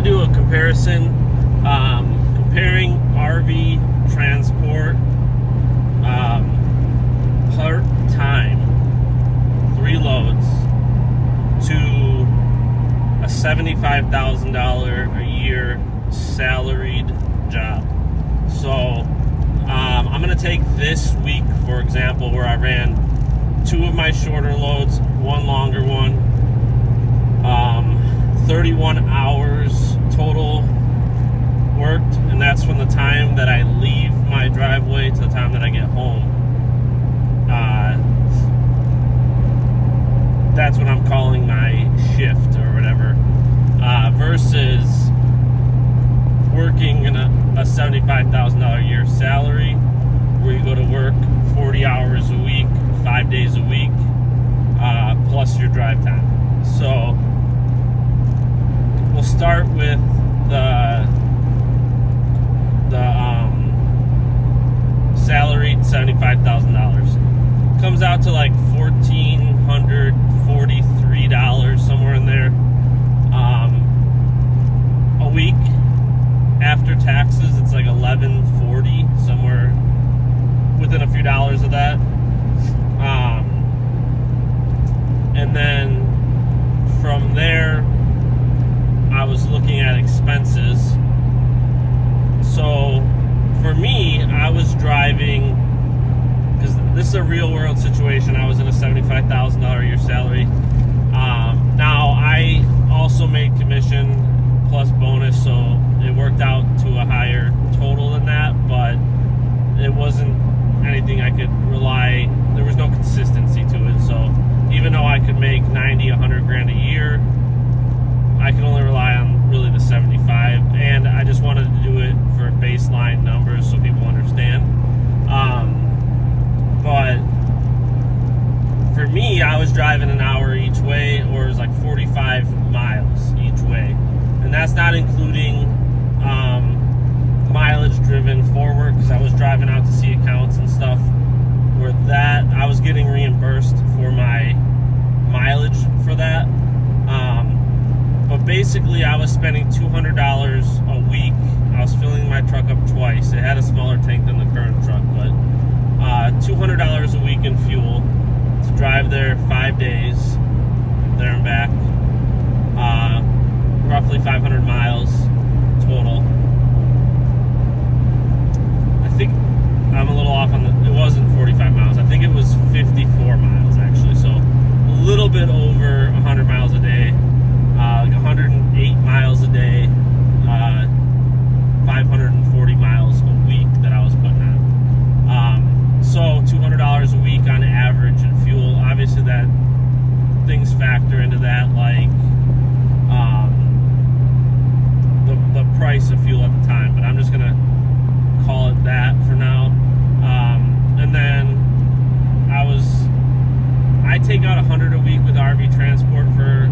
to do a comparison, comparing RV transport part-time, 3 loads, to a $75,000 a year salaried job. So I'm going to take this week, for example, where I ran 2 of my shorter loads, 1 longer one, 31 hours total worked, and that's from the time that I leave my driveway to the time that I get home. That's what I'm calling my shift or whatever, versus working in a $75,000 a year salary where you go to work 40 hours a week, 5 days a week, plus your drive time. So we'll start with the salaried $75,000. Comes out to like $1,443, somewhere in there, a week. After taxes, it's like $1,140, somewhere within a few dollars of that. And then from there, I was looking at expenses. So for me, I was driving, because this is a real world situation. I was in a $75,000 a year salary. Now I also made commission plus bonus, so it worked out to a higher total than that, but it wasn't anything I could rely, there was no consistency to it. So even though I could make 90, 100 grand a year, I can only rely on really the 75, and I just wanted to do it for baseline numbers so people understand. But for me, I was driving an hour each way, or it was like 45 miles each way, and that's not including mileage driven for work, because I was driving out to see accounts and stuff, where that I was getting reimbursed for my mileage for that. But basically, I was spending $200 a week. I was filling my truck up twice. It had a smaller tank than the current truck, but $200 a week in fuel to drive there 5 days, there and back. Roughly 500 miles total. I think I'm a little off on it wasn't 45 miles. I think it was 54 miles actually. So a little bit over 100 miles a day. Like 108 miles a day, 540 miles a week that I was putting out. So $200 a week on average in fuel. Obviously, that things factor into that, like the price of fuel at the time. But I'm just gonna call it that for now. And then I take out 100 a week with RV transport for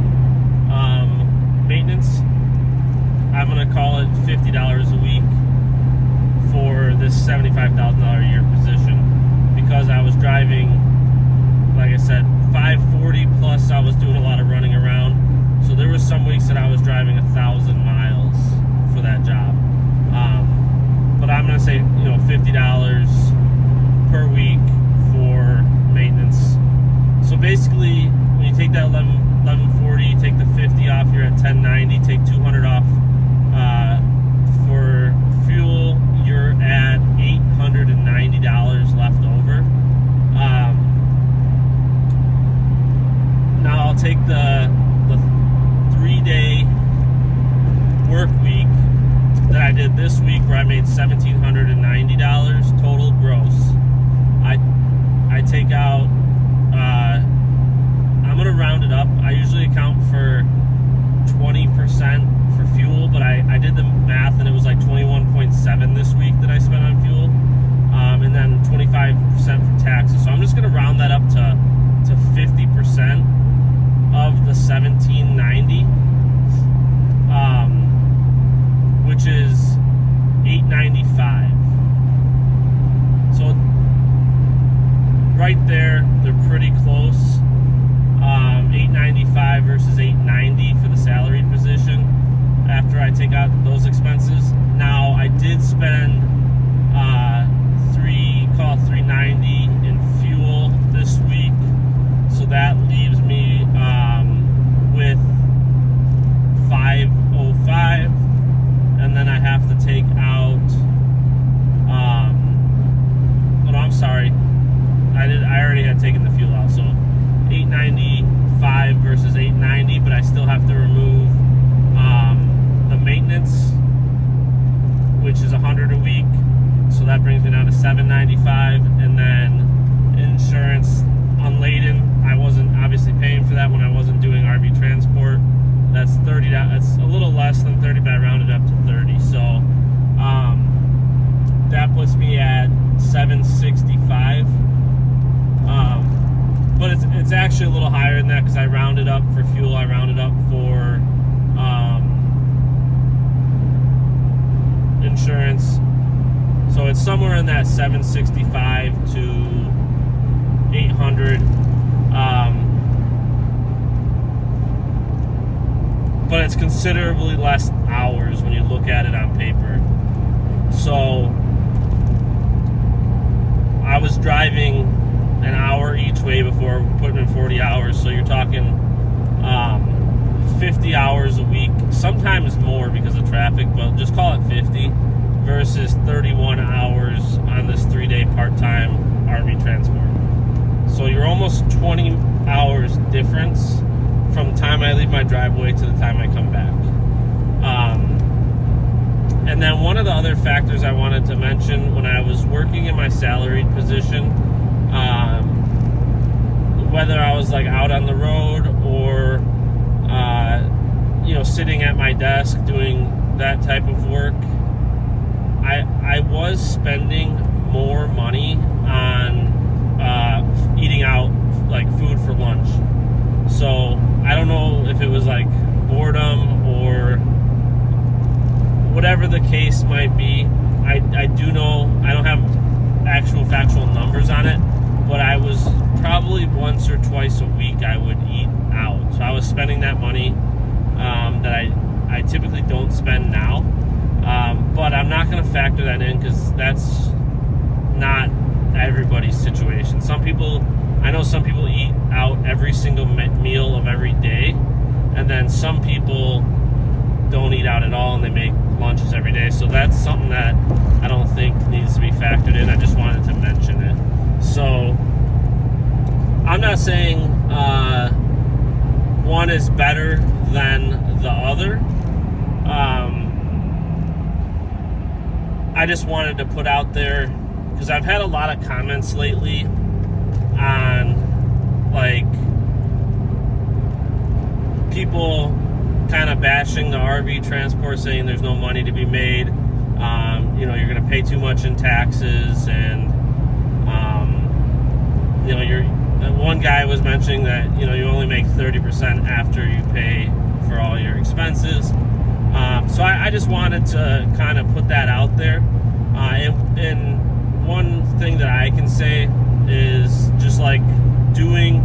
maintenance. I'm gonna call it $50 a week for this $75,000 a year position, because I was driving, like I said, 540 plus. I was doing a lot of running around, so there was some weeks that I was driving 1,000 miles for that job. But I'm gonna say, $50 per week for maintenance. So basically, when you take that 1140, take the 50 off, you're at 1090. Take 200 off for fuel, you're at $890 left over. Now I'll take the 3-day work week that I did this week, where I made $1,790 total gross. I take out, I'm gonna round it up. I usually account for 20% for fuel, but I did the math and it was like 21.7 this week that I spent on fuel, and then 25% for taxes. So I'm just gonna round that up to 50% of the 1790, which is $895. spend call it $390 in fuel this week, so that leaves me with $505, and then I have to take out. I'm sorry, I already had taken the fuel out, so $895 versus $890, but I still have to remove the maintenance, which is $100 a week, so that brings me down to $795, and then insurance unladen. I wasn't obviously paying for that when I wasn't doing RV transport. That's $30. That's a little less than $30, but I rounded up to $30. So that puts me at $765. But it's actually a little higher than that because I rounded up for fuel. I rounded up for insurance. So it's somewhere in that $765 to $800. But it's considerably less hours when you look at it on paper. So I was driving an hour each way before putting in 40 hours. So you're talking 50 hours a week, sometimes more because of traffic, but just call it 50 versus 31 hours on this 3-day part-time RV transport. So you're almost 20 hours difference from the time I leave my driveway to the time I come back. And then one of the other factors I wanted to mention, when I was working in my salaried position, whether I was like out on the road or sitting at my desk doing that type of work, I was spending more money on eating out, like food for lunch. So I don't know if it was like boredom or whatever the case might be. I do know, I don't have actual factual numbers on it, but I was probably once or twice a week I would eat out. So I was spending that money that I typically don't spend now. But I'm not going to factor that in because that's not everybody's situation. I know some people eat out every single meal of every day, and then some people don't eat out at all and they make lunches every day. So that's something that I don't think needs to be factored in. I just wanted to mention it. So I'm not saying one is better than the other. I just wanted to put out there, because I've had a lot of comments lately on like people kind of bashing the RV transport, saying there's no money to be made. You're going to pay too much in taxes, and one guy was mentioning that you only make 30% after you pay for all your expenses. So I just wanted to kind of put that out there. And one thing that I can say is just like doing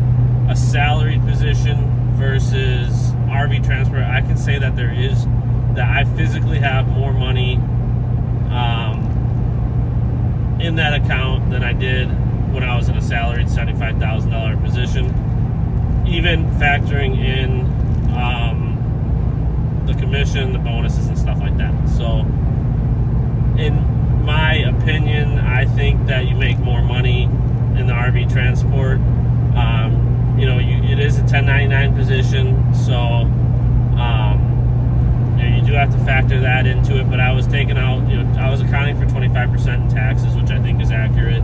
a salaried position versus RV transport, I can say that that I physically have more money in that account than I did when I was in a salaried $75,000 position, even factoring in the commission, the bonuses, and stuff like that. So in my opinion, I think that you make more money in the RV transport. It is a 1099 position, so you do have to factor that into it. But I was taking out, I was accounting for 25% in taxes, which I think is accurate.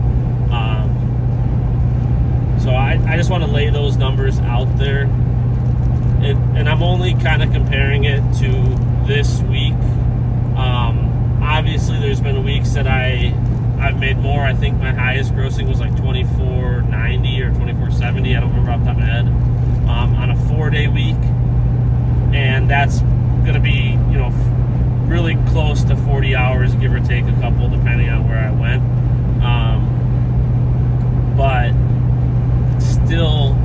So I just want to lay those numbers out there. And I'm only kind of comparing it to this week. Obviously, there's been weeks that I've made more. I think my highest grossing was like $24.90 or $24.70. I don't remember off the top of my head. On a 4-day week, and that's going to be really close to 40 hours, give or take a couple, depending on where I went. But still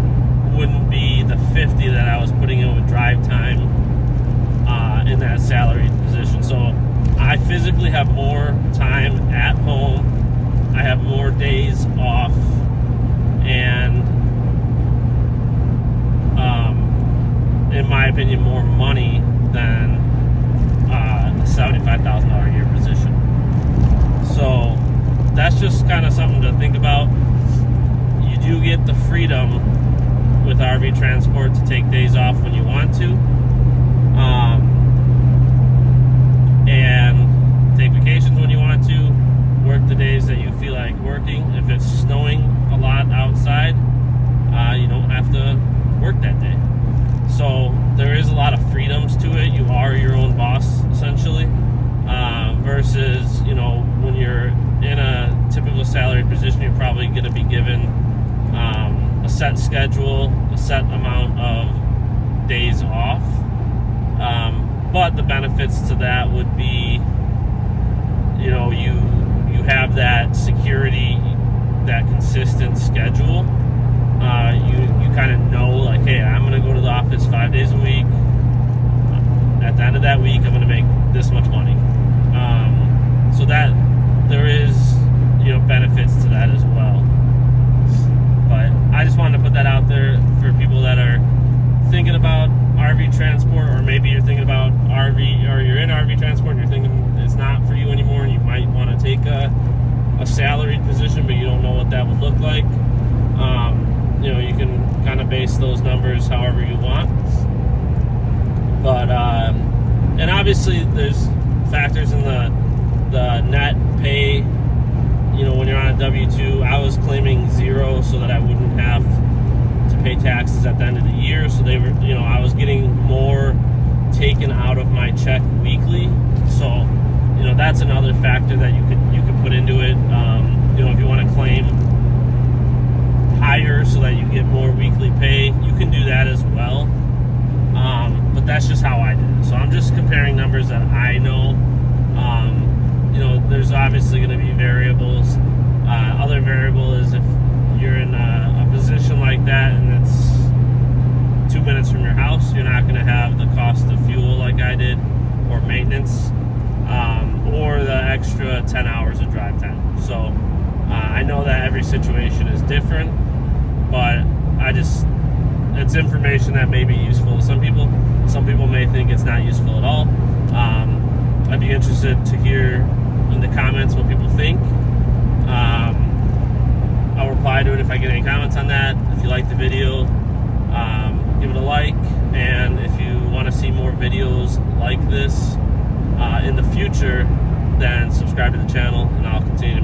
wouldn't be the 50 that I was putting in with drive time in that salaried position. So I physically have more time in my opinion, more money than a $75,000 a year position. So that's just kind of something to think about. You do get the freedom with RV transport to take days off when you want to, and take vacations when you want to, work the days that you feel like working. If it's snowing a lot outside, you don't have to work that day. So there is a lot of freedoms to it. You are your own boss, essentially, versus, you know, when you're in a typical salaried position, you're probably going to be given a set schedule, a set amount of days off. But the benefits to that would be, you know, you have that security, that consistent schedule. You kind of know, like, hey, I'm going to go to the office 5 days a week. At the end of that week, I'm going to make this much money. So that there is, you know, benefits to that as well. But I just wanted to put that out there for people that are thinking about RV transport, or maybe you're thinking about RV, or you're in RV transport and you're thinking it's not for you anymore, and you might want to take a salaried position, but you don't know what that would look like. You know, you can kind of base those numbers however you want. But and obviously there's factors in the net pay. You know, when you're on a W-2, I was claiming 0 so that I wouldn't have to pay taxes at the end of the year. So they were, you know, I was getting more taken out of my check weekly. So, you know, that's another factor that you could put into it. You know, if you want to claim higher so that you get more weekly pay, you can do that as well. But that's just how I did it. So I'm just comparing numbers that I know. You know, there's obviously going to be variables. Other variable is if you're in a position like that and it's 2 minutes from your house, you're not going to have the cost of fuel like I did, or maintenance, or the extra 10 hours of drive time. So I know that every situation is different, but it's information that may be useful to some people. Some people may think it's not useful at all. I'd be interested to hear in the comments what people think. I'll reply to it if I get any comments on that. If you like the video, give it a like, and if you want to see more videos like this in the future, then subscribe to the channel, and I'll continue to